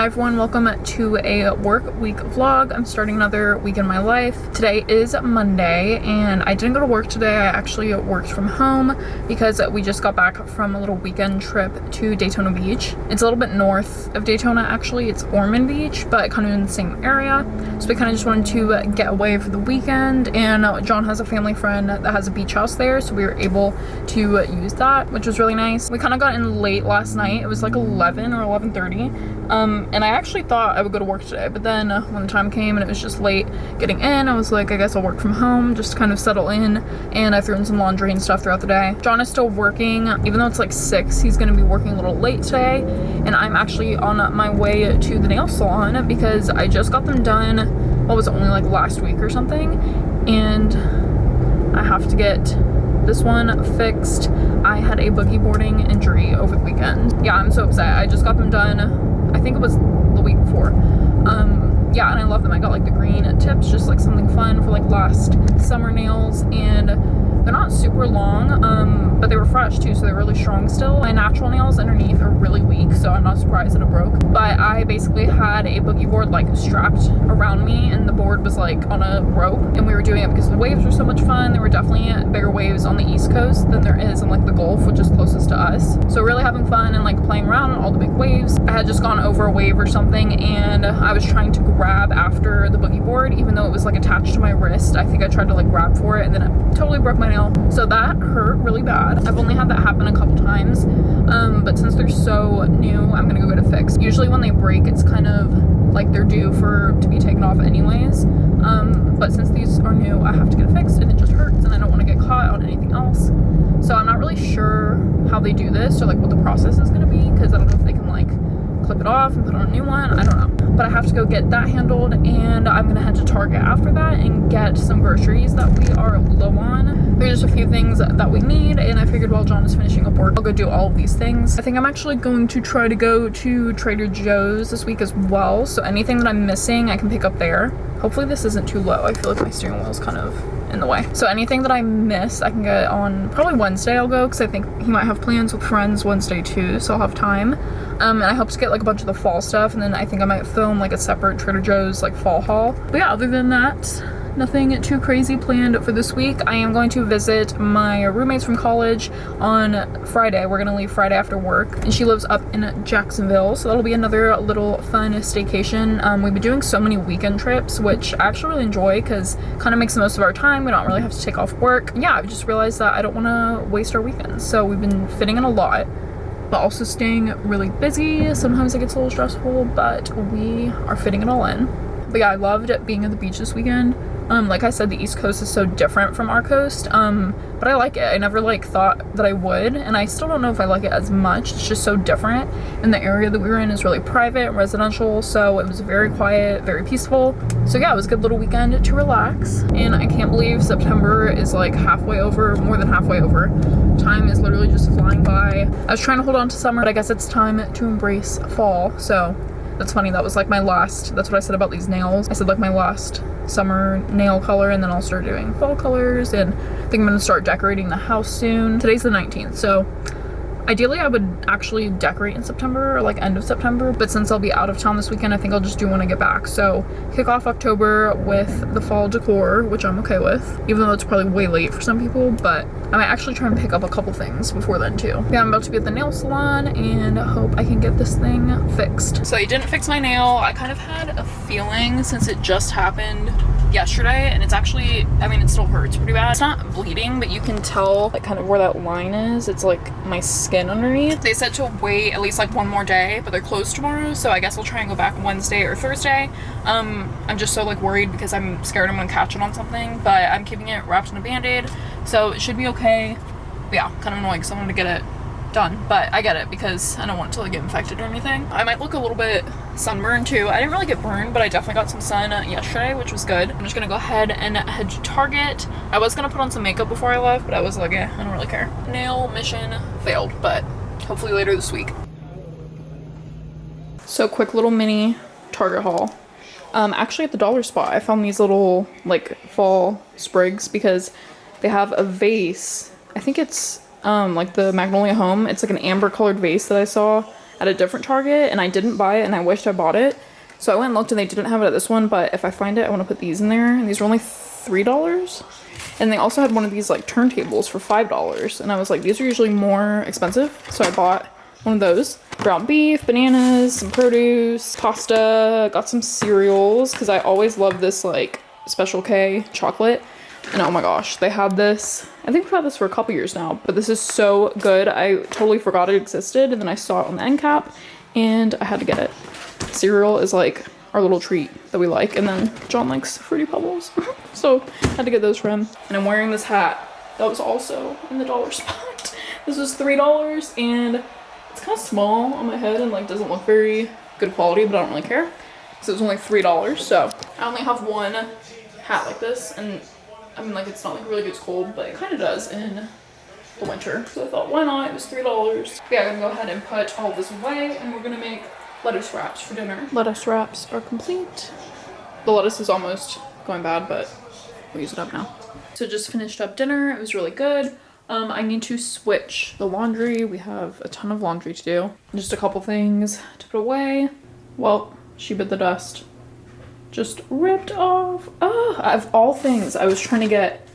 Hi everyone, welcome to a work week vlog. I'm starting another week in my life. Today is Monday and I didn't go to work today. I actually worked from home because we just got back from a little weekend trip to Daytona Beach. It's a little bit north of Daytona actually. It's Ormond Beach, but kind of in the same area. So we kind of just wanted to get away for the weekend, and John has a family friend that has a beach house there, so we were able to use that, which was really nice. We kind of got in late last night. It was like 11 or 11:30. And I actually thought I would go to work today, but then when the time came and it was just late getting in, I was like, I guess I'll work from home, just to kind of settle in, and I threw in some laundry and stuff throughout the day. John is still working, even though it's like 6, he's gonna be working a little late today, and I'm actually on my way to the nail salon because I just got them done, what was it, only like last week or something, and I have to get this one fixed. I had a boogie boarding injury over the weekend. Yeah, I'm so upset. I just got them done, I think it was the week before. Yeah, and I love them. I got like the green tips, just like something fun for like last summer nails, and they're not super long, but they were fresh too, so they're really strong still. My natural nails underneath are really weak, so I'm not surprised that it broke. But I basically had a boogie board like strapped around me, and the board was like on a rope, and we were doing it because the waves were so much fun. There were definitely bigger waves on the East Coast than there is in like the Gulf, which is closest to us. So really having fun and like playing around on all the big waves. I had just gone over a wave or something, and I was trying to grab after the boogie board, even though it was like attached to my wrist. I think I tried to like grab for it, and then it totally broke my nail. So that hurt really bad. I've only had that happen a couple times, but since they're so new, I'm gonna go get it fixed. Usually when they break, it's kind of like they're due to be taken off anyways, but since these are new, I have to get it fixed, and it just hurts, and I don't want to get caught on anything else. So I'm not really sure how they do this, or like what the process is gonna be, because I don't know if they can like clip it off and put on a new one. I don't know. But I have to go get that handled, and I'm gonna head to Target after that and get some groceries that we are low on. There's just a few things that we need, and I figured while John is finishing up work, I'll go do all of these things. I think I'm actually going to try to go to Trader Joe's this week as well, so anything that I'm missing I can pick up there. Hopefully this isn't too low. I feel like my steering wheel is kind of in the way. So anything that I miss I can get on probably Wednesday. I'll go because I think he might have plans with friends Wednesday too, so I'll have time. And I hope to get like a bunch of the fall stuff, and then I think I might film like a separate Trader Joe's like fall haul. But yeah, other than that, nothing too crazy planned for this week. I am going to visit my roommates from college on Friday. We're gonna leave Friday after work, and she lives up in Jacksonville, so that'll be another little fun staycation. We've been doing so many weekend trips, which I actually really enjoy because kind of makes the most of our time. We don't really have to take off work. Yeah, I've just realized that I don't want to waste our weekends, so we've been fitting in a lot, but also staying really busy. Sometimes it gets a little stressful, but we are fitting it all in. But yeah, I loved being at the beach this weekend. Like I said, the East Coast is so different from our coast, but I like it. I never like thought that I would, and I still don't know if I like it as much. It's just so different, and the area that we were in is really private and residential, so it was very quiet, very peaceful. So yeah, it was a good little weekend to relax, and I can't believe September is like halfway over, more than halfway over. Time is literally just flying by. I was trying to hold on to summer, but I guess it's time to embrace fall. So that's funny, that was like my last, that's what I said about these nails. I said like my last summer nail color, and then I'll start doing fall colors, and I think I'm gonna start decorating the house soon. Today's the 19th, so ideally I would actually decorate in September, or like end of September, but since I'll be out of town this weekend, I think I'll just do when I get back. So kick off October with the fall decor, which I'm okay with, even though it's probably way late for some people, but I might actually try and pick up a couple things before then too. Yeah, I'm about to be at the nail salon, and I hope I can get this thing fixed. So I didn't fix my nail. I kind of had a feeling since it just happened yesterday, and it's actually, I mean, it still hurts pretty bad. It's not bleeding, but you can tell like kind of where that line is. It's like my skin underneath. They said to wait at least like one more day, but they're closed tomorrow, so I guess I'll try and go back Wednesday or Thursday. I'm just so like worried because I'm scared I'm gonna catch it on something, but I'm keeping it wrapped in a band-aid, so it should be okay. But yeah, kind of annoying because I wanted to get it done, but I get it because I don't want it to like get infected or anything. I might look a little bit sunburned too. I didn't really get burned, but I definitely got some sun yesterday, which was good. I'm just gonna go ahead and head to Target. I was gonna put on some makeup before I left, but I was like, I don't really care. Nail mission failed, but hopefully later this week. So quick little mini Target haul. Actually at the dollar spot, I found these little like fall sprigs because they have a vase. I think it's like the Magnolia Home. It's like an amber colored vase that I saw, at a different Target and I didn't buy it and I wished I bought it. So I went and looked and they didn't have it at this one, but if I find it, I want to put these in there. And these were only $3. And they also had one of these like turntables for $5. And I was like, these are usually more expensive. So I bought one of those. Ground beef, bananas, some produce, pasta, got some cereals because I always love this like Special K chocolate. And oh my gosh, they had this. I think we've had this for a couple years now, but this is so good. I totally forgot it existed and then I saw it on the end cap and I had to get it. Cereal is like our little treat that we like, and then John likes Fruity Pebbles. So I had to get those for him. And I'm wearing this hat that was also in the dollar spot. This was $3 and it's kind of small on my head and like doesn't look very good quality, but I don't really care because it was only $3. So I only have one hat like this, and I mean like it's not like really gets cold, but it kind of does in the winter. So I thought, why not? It was $3. But yeah, I'm gonna go ahead and put all this away and we're gonna make lettuce wraps for dinner. Lettuce wraps are complete. The lettuce is almost going bad, but we'll use it up now. So just finished up dinner. It was really good. I need to switch the laundry. We have a ton of laundry to do. Just a couple things to put away. Well, she bit the dust. Just ripped off. Of all things, I was trying to get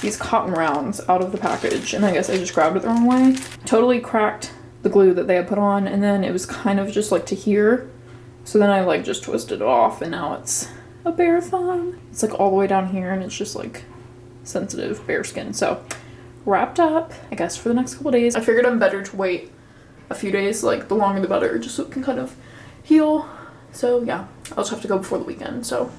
these cotton rounds out of the package, and I guess I just grabbed it the wrong way. Totally cracked the glue that they had put on, and then it was kind of just like to here. So then I like just twisted it off, and now it's a bare thumb. It's like all the way down here, and it's just like sensitive bare skin. So wrapped up, I guess, for the next couple days. I figured I'm better to wait a few days, like the longer the better, just so it can kind of heal. So yeah, I'll just have to go before the weekend, so.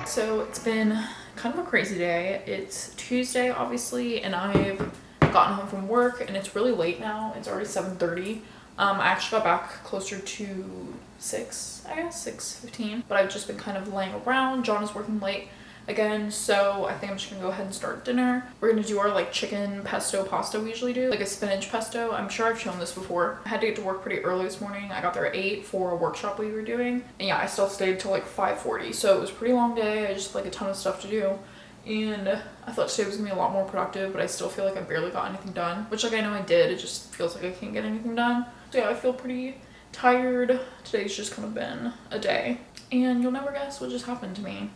So it's been kind of a crazy day. It's Tuesday, obviously, and I've gotten home from work and it's really late now. It's already 7:30. I actually got back closer to 6, I guess, 6:15, but I've just been kind of laying around. John is working late again, so I think I'm just gonna go ahead and start dinner. We're gonna do our like chicken pesto pasta we usually do, like a spinach pesto. I'm sure I've shown this before. I had to get to work pretty early this morning. I got there at 8 for a workshop we were doing, and yeah, I still stayed till like 5:40, so it was a pretty long day. I just had like a ton of stuff to do, and I thought today was gonna be a lot more productive, but I still feel like I barely got anything done, which like I know I did. It just feels like I can't get anything done. So yeah, I feel pretty tired. Today's just kind of been a day, and you'll never guess what just happened to me.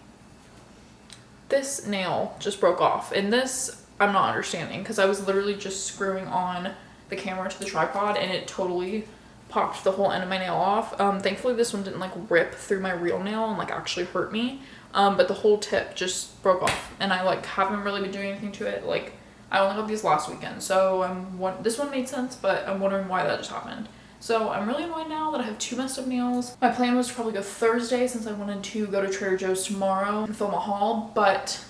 This nail just broke off, and this I'm not understanding because I was literally just screwing on the camera to the tripod and it totally popped the whole end of my nail off. Thankfully this one didn't like rip through my real nail and like actually hurt me, but the whole tip just broke off, and I like haven't really been doing anything to it. Like I only got these last weekend, so this one made sense, but I'm wondering why that just happened. So I'm really annoyed now that I have 2 messed up nails. My plan was to probably go Thursday since I wanted to go to Trader Joe's tomorrow and film a haul, but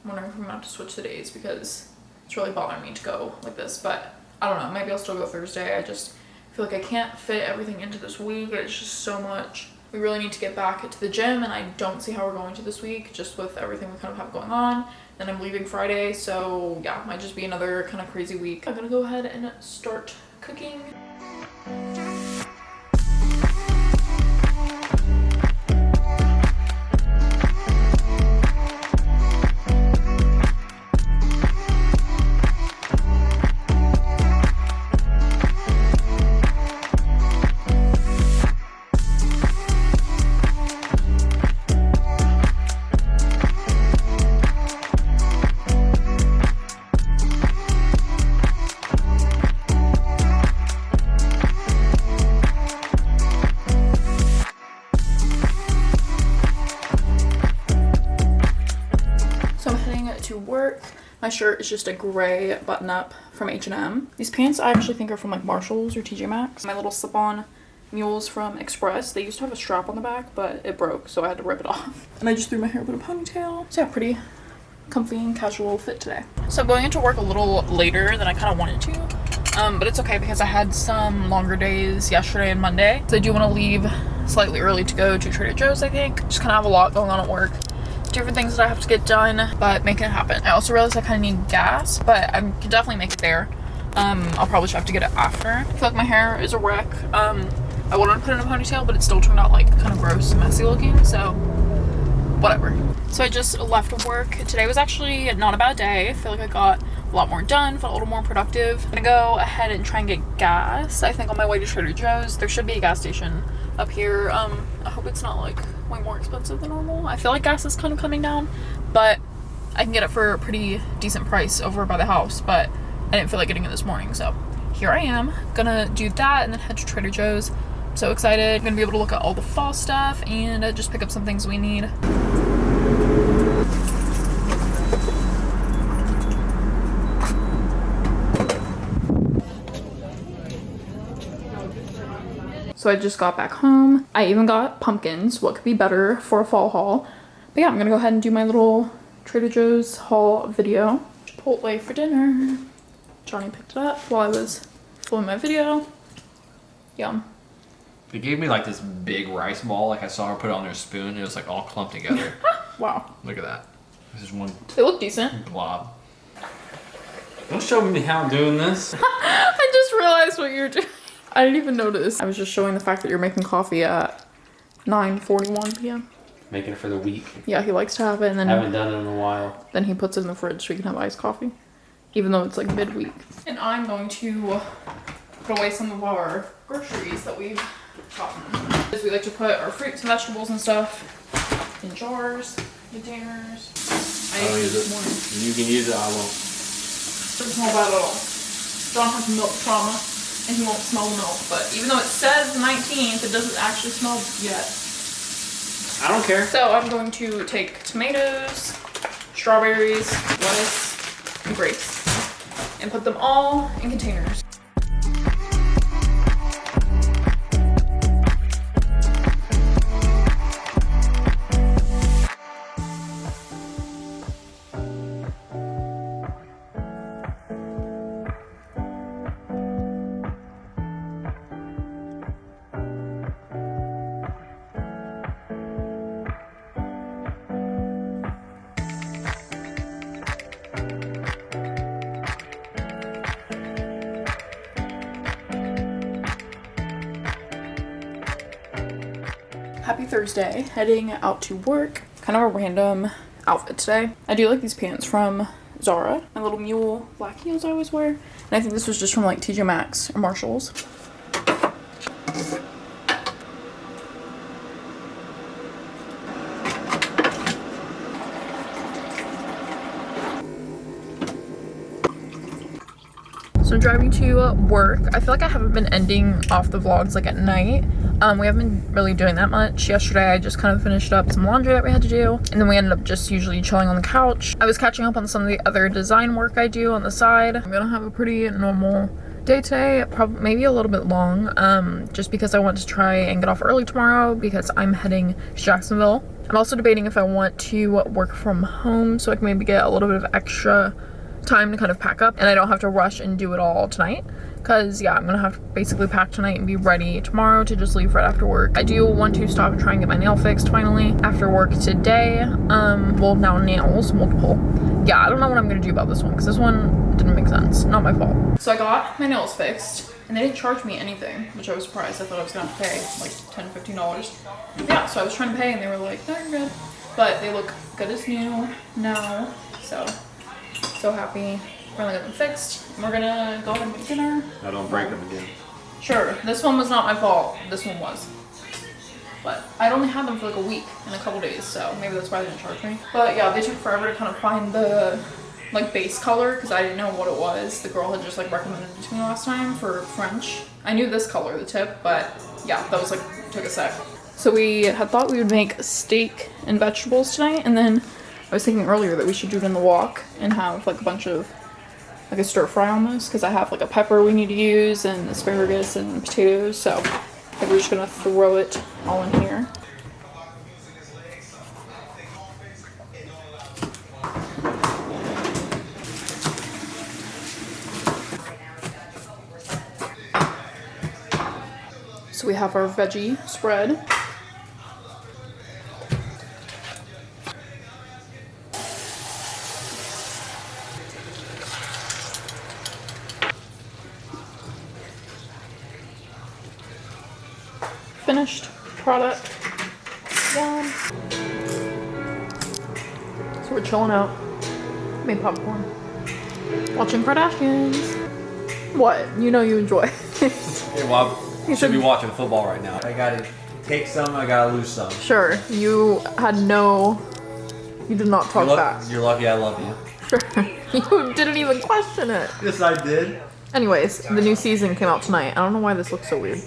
I'm wondering if I'm gonna have to switch the days because it's really bothering me to go like this. But I don't know, maybe I'll still go Thursday. I just feel like I can't fit everything into this week. It's just so much. We really need to get back to the gym, and I don't see how we're going to this week just with everything we kind of have going on. Then I'm leaving Friday, so yeah, might just be another kind of crazy week. I'm gonna go ahead and start cooking. Work. My shirt is just a gray button-up from H&M. These pants I actually think are from like Marshalls or TJ Maxx. My little slip-on mules from Express. They used to have a strap on the back, but it broke, so I had to rip it off. And I just threw my hair up in a ponytail. So yeah, pretty comfy and casual fit today. So I'm going into work a little later than I kind of wanted to, but it's okay because I had some longer days yesterday and Monday. So I do want to leave slightly early to go to Trader Joe's, I think. Just kind of have a lot going on at work. Different things that I have to get done, but making it happen. I also realized I kind of need gas, but I can definitely make it there. I'll probably just have to get it after. I feel like my hair is a wreck. I wanted to put it in a ponytail, but it still turned out like kind of gross and messy looking, so whatever. So I just left work. Today was actually not a bad day. I feel like I got a lot more done, felt a little more productive. I'm gonna go ahead and try and get gas. I think on my way to Trader Joe's. There should be a gas station up here. I hope it's not like way more expensive than normal. I feel like gas is kind of coming down, but I can get it for a pretty decent price over by the house, but I didn't feel like getting it this morning, so here I am. Gonna do that and then head to Trader Joe's. I'm so excited. I'm gonna be able to look at all the fall stuff and just pick up some things we need. So I just got back home. I even got pumpkins. What could be better for a fall haul? But yeah, I'm gonna go ahead and do my little Trader Joe's haul video. Chipotle for dinner. Johnny picked it up while I was filming my video. Yum. They gave me like this big rice ball, like I saw her put it on their spoon. It was like all clumped together. Wow. Look at that. This is one They look decent. blob. Don't show me how I'm doing this. I just realized what you're doing. I didn't even notice. I was just showing the fact that you're making coffee at 9:41 p.m. Making it for the week. Yeah, he likes to have it, and then Haven't done it in a while. then he puts it in the fridge so he can have iced coffee, even though it's like midweek. And I'm going to put away some of our groceries that we've gotten. Because we like to put our fruits and vegetables and stuff in jars, containers. I I'll ate use this it. morning. You can use it, I won't. Doesn't smell bad at all. John has milk trauma and he won't smell the milk, but even though it says the 19th, it doesn't actually smell yet. I don't care. So I'm going to take tomatoes, strawberries, lettuce, and grapes and put them all in containers. Happy Thursday, heading out to work. Kind of a random outfit today. I do like these pants from Zara. My little mule black heels I always wear. And I think this was just from like TJ Maxx or Marshalls. So I'm driving to work. I feel like I haven't been ending off the vlogs like at night. We haven't been really doing that much. Yesterday I just kind of finished up some laundry that we had to do, and then we ended up just usually chilling on the couch. I was catching up on some of the other design work I do on the side. I'm gonna have a pretty normal day today, probably maybe a little bit long, just because I want to try and get off early tomorrow because I'm heading to Jacksonville. I'm also debating if I want to work from home so I can maybe get a little bit of extra time to kind of pack up and I don't have to rush and do it all tonight, because yeah, I'm gonna have to basically pack tonight and be ready tomorrow to just leave right after work. I do want to stop and try and get my nail fixed finally after work today. Well, now nails, multiple. Yeah, I don't know what I'm gonna do about this one because this one didn't make sense. Not my fault. So I got my nails fixed and they didn't charge me anything, which I was surprised. I thought I was gonna have to pay like $10-15. Yeah, so I was trying to pay and they were like, no, you're good. But they look good as new now, so happy. Finally got them fixed. And we're gonna go ahead and make dinner. I don't break them again. Sure, this one was not my fault. This one was. But I'd only had them for like a week and a couple days, so maybe that's why they didn't charge me. But yeah, they took forever to kind of find the like base color because I didn't know what it was. The girl had just like recommended it to me last time for French. I knew this color, the tip, but yeah, that was like, took a sec. So we had thought we would make steak and vegetables tonight, and then I was thinking earlier that we should do it in the wok and have like a bunch of like a stir fry almost, because I have like a pepper we need to use and asparagus and potatoes, so I think we're just gonna throw it all in here. So we have our veggie spread. finished product. Done. So we're chilling out. Made popcorn. Watching Kardashians. What? You know you enjoy. Hey, well, I should be watching football right now. I gotta take some, I gotta lose some. Sure. You did not talk back. You're lucky I love you. Sure. You didn't even question it. Yes, I did. Anyways, the new season came out tonight. I don't know why this looks so weird.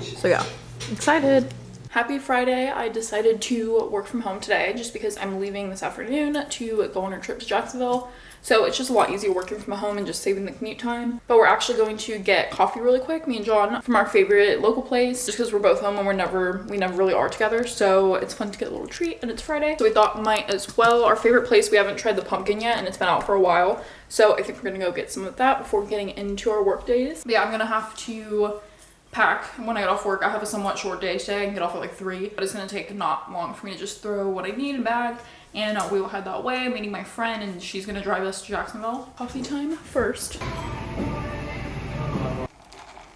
So yeah, excited. Happy Friday. I decided to work from home today just because I'm leaving this afternoon to go on a trip to Jacksonville. So it's just a lot easier working from home and just saving the commute time. But we're actually going to get coffee really quick, me and John, from our favorite local place, just because we're both home and we never really are together. So it's fun to get a little treat, and it's Friday. So we thought might as well. Our favorite place, we haven't tried the pumpkin yet, and it's been out for a while. So I think we're gonna go get some of that before getting into our work days. But yeah, I'm gonna have to pack when I get off work. I have a somewhat short day today. I can get off at like 3, but it's gonna take not long for me to just throw what I need in a bag, and we will head that way. I'm meeting my friend, and she's gonna drive us to Jacksonville. Coffee time first.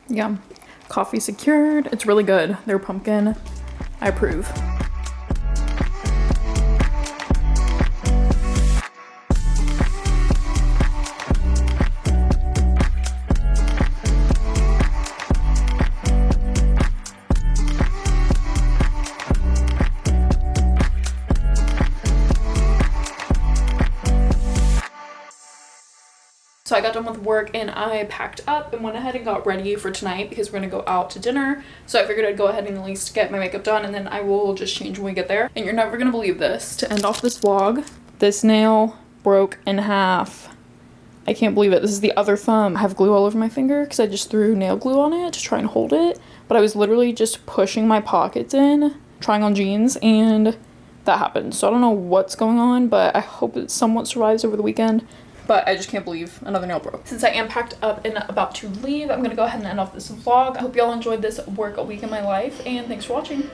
Yeah, coffee secured. It's really good. Their pumpkin, I approve. So I got done with work and I packed up and went ahead and got ready for tonight because we're gonna go out to dinner. So I figured I'd go ahead and at least get my makeup done, and then I will just change when we get there. And you're never gonna believe this. To end off this vlog, this nail broke in half. I can't believe it. This is the other thumb. I have glue all over my finger because I just threw nail glue on it to try and hold it. But I was literally just pushing my pockets in, trying on jeans, and that happened. So I don't know what's going on, but I hope it somewhat survives over the weekend. But I just can't believe another nail broke. Since I am packed up and about to leave, I'm gonna go ahead and end off this vlog. I hope y'all enjoyed this work week in my life, and thanks for watching.